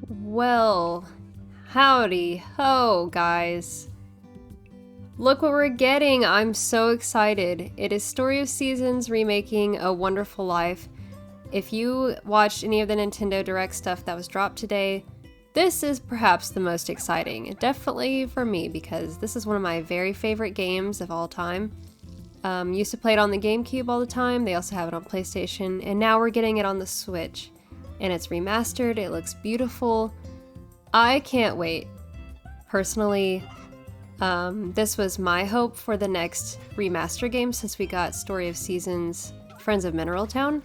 Well, howdy ho, guys. Look what we're getting! I'm so excited. It is Story of Seasons remaking A Wonderful Life. If you watched any of the Nintendo Direct stuff that was dropped today, this is perhaps the most exciting. Definitely for me, because this is one of my very favorite games of all time. Used to play it on the GameCube all the time, they also have it on PlayStation, and now we're getting it on the Switch. And it's remastered, it looks beautiful. I can't wait. Personally, this was my hope for the next remaster game since we got Story of Seasons Friends of Mineral Town.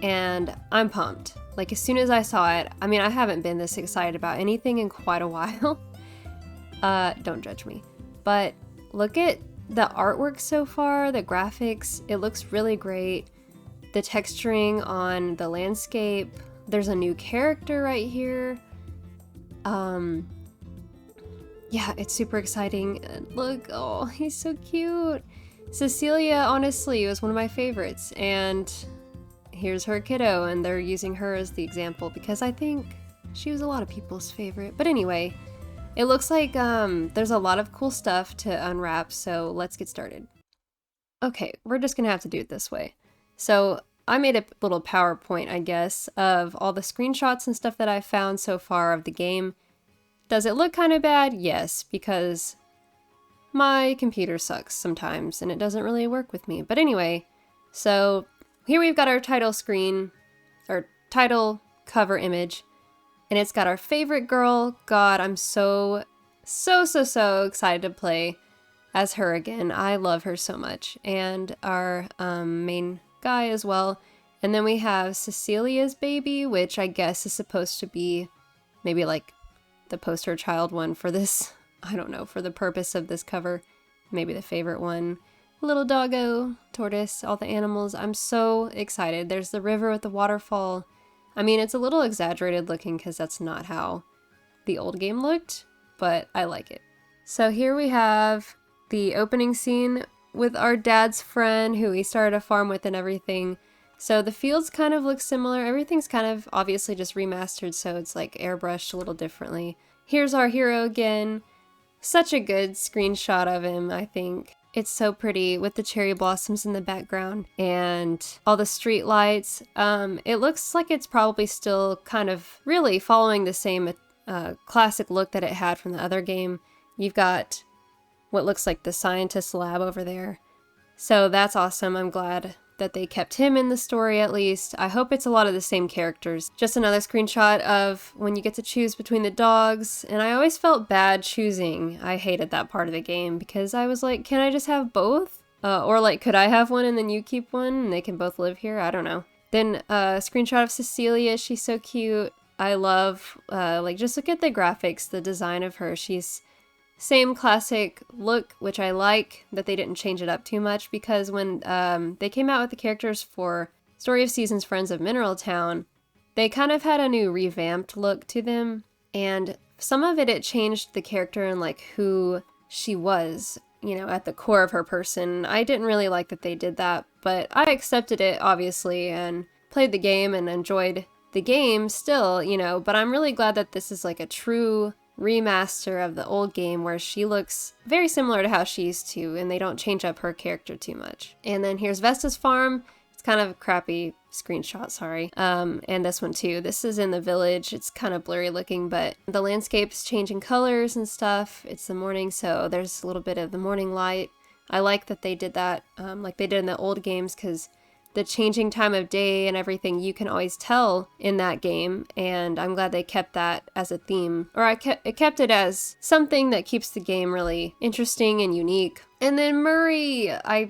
And I'm pumped. Like, as soon as I saw it, I mean, I haven't been this excited about anything in quite a while. Don't judge me. But look at the artwork so far, the graphics, it looks really great. The texturing on the landscape, there's a new character right here. Yeah, it's super exciting. Look, oh, he's so cute. Cecilia, honestly, was one of my favorites, and here's her kiddo, and they're using her as the example because I think she was a lot of people's favorite. But anyway, it looks like there's a lot of cool stuff to unwrap, so let's get started. Okay, we're just gonna have to do it this way. So I made a little PowerPoint, I guess, of all the screenshots and stuff that I've found so far of the game. Does it look kind of bad? Yes, because my computer sucks sometimes and it doesn't really work with me. But anyway, so here we've got our title screen, our title cover image, and it's got our favorite girl. God, I'm so excited to play as her again. I love her so much. And our main guy as well. And then we have Cecilia's baby, which I guess is supposed to be maybe like the poster child one for this. I don't know, for the purpose of this cover. Maybe the favorite one. Little doggo, tortoise, all the animals. I'm so excited. There's the river with the waterfall. I mean, it's a little exaggerated looking because that's not how the old game looked, but I like it. So here we have the opening scene with our dad's friend who he started a farm with and everything. So the fields kind of look similar. Everything's kind of obviously just remastered, so it's like airbrushed a little differently. Here's our hero again. Such a good screenshot of him, I think. It's so pretty with the cherry blossoms in the background and all the street lights. It looks like it's probably still kind of really following the same classic look that it had from the other game. You've got what looks like the scientist lab over there. So that's awesome. I'm glad that they kept him in the story at least. I hope it's a lot of the same characters. Just another screenshot of when you get to choose between the dogs, and I always felt bad choosing. I hated that part of the game because I was like, can I just have both? Or like, could I have one and then you keep one and they can both live here? I don't know. Then a screenshot of Cecilia. She's so cute. I love, like, just look at the graphics, the design of her. She's same classic look, which I like that they didn't change it up too much, because when they came out with the characters for Story of Seasons Friends of Mineral Town, they kind of had a new revamped look to them, and some of it changed the character and like who she was, you know, at the core of her person. I didn't really like that they did that, but I accepted it obviously and played the game and enjoyed the game still, you know, but I'm really glad that this is like a true remaster of the old game where she looks very similar to how she used to and they don't change up her character too much. And then here's Vesta's farm. It's kind of a crappy screenshot, sorry. And this one too. This is in the village. It's kind of blurry looking, but the landscape's changing colors and stuff. It's the morning, so there's a little bit of the morning light. I like that they did that like they did in the old games, because the changing time of day and everything you can always tell in that game, and I'm glad they kept that as a theme, or it kept it as something that keeps the game really interesting and unique. And then Murray, I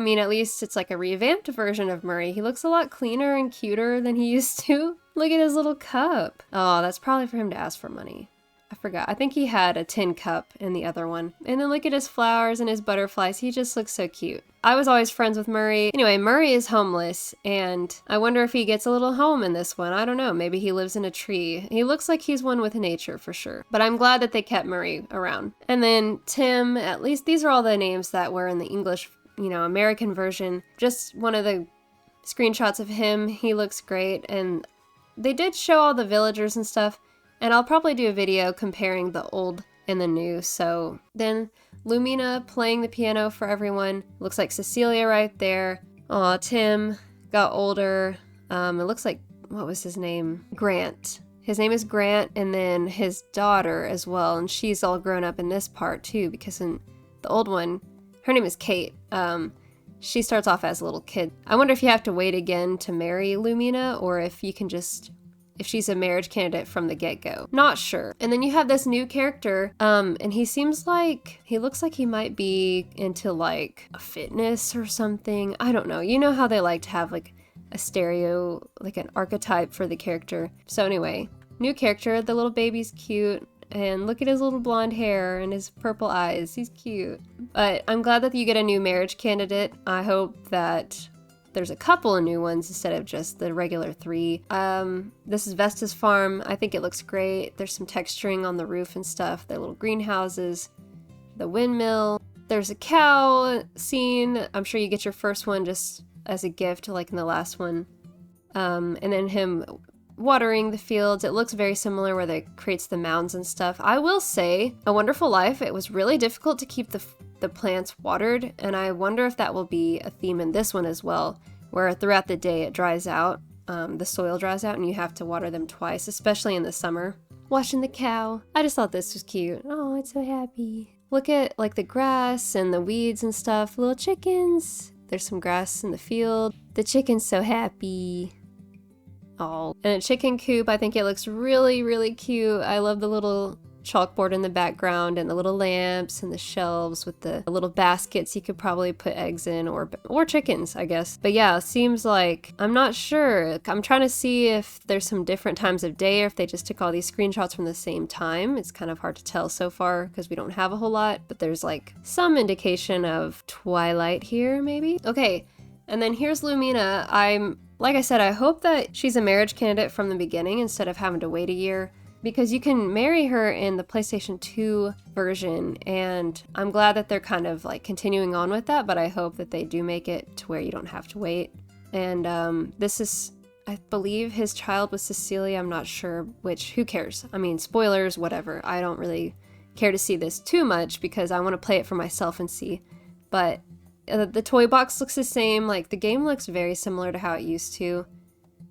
mean, at least it's like a revamped version of Murray. He looks a lot cleaner and cuter than he used to. Look at his little cup. Oh, that's probably for him to ask for money. I forgot. I think he had a tin cup in the other one. And then look at his flowers and his butterflies. He just looks so cute. I was always friends with Murray. Anyway, Murray is homeless, and I wonder if he gets a little home in this one. I don't know. Maybe he lives in a tree. He looks like he's one with nature for sure. But I'm glad that they kept Murray around. And then Tim, at least these are all the names that were in the English, you know, American version. Just one of the screenshots of him. He looks great, and they did show all the villagers and stuff, and I'll probably do a video comparing the old and the new. So then Lumina playing the piano for everyone. Looks like Cecilia right there. Aw, Tim got older. It looks like, what was his name? Grant. His name is Grant, and then his daughter as well, and she's all grown up in this part too, because in the old one, her name is Kate. She starts off as a little kid. I wonder if you have to wait again to marry Lumina, or if you can just, if she's a marriage candidate from the get-go. Not sure. And then you have this new character, and he seems like, he looks like he might be into like a fitness or something. I don't know. You know how they like to have like a stereo, like an archetype for the character. So anyway, new character, the little baby's cute, and look at his little blonde hair and his purple eyes, he's cute. But I'm glad that you get a new marriage candidate. I hope that there's a couple of new ones instead of just the regular 3. This is Vesta's farm. I think it looks great. There's some texturing on the roof and stuff, the little greenhouses, the windmill. There's a cow scene. I'm sure you get your first one just as a gift, like in the last one. And then him watering the fields. It looks very similar where they creates the mounds and stuff. I will say, A Wonderful Life, it was really difficult to keep the plants watered, and I wonder if that will be a theme in this one as well, where throughout the day it dries out, the soil dries out, and you have to water them twice, especially in the summer. Watching the cow. I just thought this was cute. Oh, it's so happy. Look at like the grass and the weeds and stuff. Little chickens. There's some grass in the field. The chicken's so happy. Oh, and a chicken coop. I think it looks really, really cute. I love the little chalkboard in the background and the little lamps and the shelves with the little baskets you could probably put eggs in, or chickens, I guess. But yeah, seems like, I'm not sure. I'm trying to see if there's some different times of day or if they just took all these screenshots from the same time. It's kind of hard to tell so far because we don't have a whole lot, but there's like some indication of twilight here, maybe. Okay, and then here's Lumina. Like I said, I hope that she's a marriage candidate from the beginning instead of having to wait a year, because you can marry her in the PlayStation 2 version, and I'm glad that they're kind of like continuing on with that, but I hope that they do make it to where you don't have to wait. And this is, I believe his child was Cecilia. I'm not sure which. Who cares? I mean, spoilers, whatever. I don't really care to see this too much because I want to play it for myself and see. But the toy box looks the same. Like, the game looks very similar to how it used to.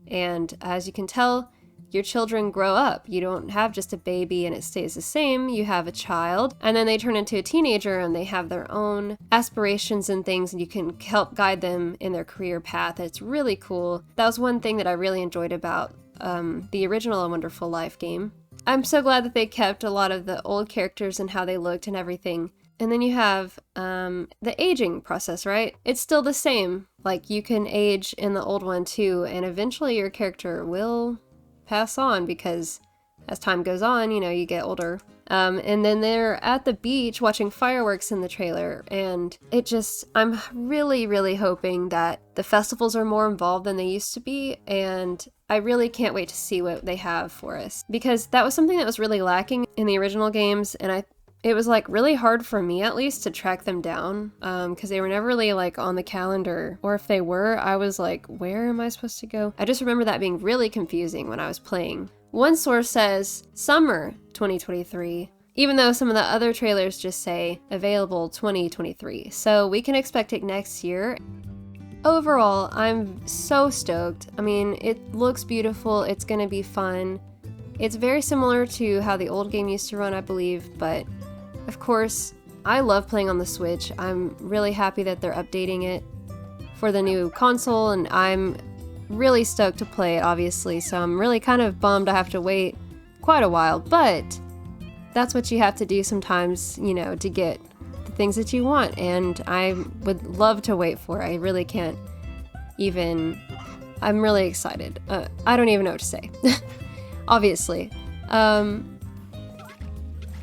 And as you can tell, your children grow up. You don't have just a baby and it stays the same. You have a child, and then they turn into a teenager and they have their own aspirations and things, and you can help guide them in their career path. It's really cool. That was one thing that I really enjoyed about the original A Wonderful Life game. I'm so glad that they kept a lot of the old characters and how they looked and everything. And then you have the aging process, right? It's still the same. Like, you can age in the old one too, and eventually your character will pass on because as time goes on, you know, you get older. And then they're at the beach watching fireworks in the trailer, and it just, I'm really, really hoping that the festivals are more involved than they used to be, and I really can't wait to see what they have for us, because that was something that was really lacking in the original games, and it was like really hard for me at least to track them down, because they were never really like on the calendar, or if they were, I was like, where am I supposed to go? I just remember that being really confusing when I was playing. One source says summer 2023, even though some of the other trailers just say available 2023, so we can expect it next year. Overall, I'm so stoked. I mean, it looks beautiful, it's gonna be fun. It's very similar to how the old game used to run, I believe, but of course, I love playing on the Switch. I'm really happy that they're updating it for the new console, and I'm really stoked to play it, obviously, so I'm really kind of bummed I have to wait quite a while, but that's what you have to do sometimes, you know, to get the things that you want, and I would love to wait for it. I really can't even, I'm really excited. I don't even know what to say, obviously.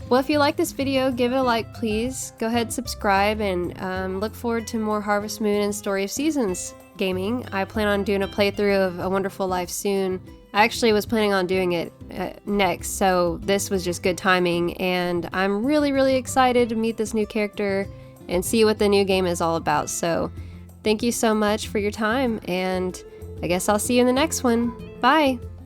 Well, if you like this video, give it a like, please. Go ahead, subscribe, and look forward to more Harvest Moon and Story of Seasons gaming. I plan on doing a playthrough of A Wonderful Life soon. I actually was planning on doing it next, so this was just good timing, and I'm really, really excited to meet this new character and see what the new game is all about. So thank you so much for your time, and I guess I'll see you in the next one. Bye!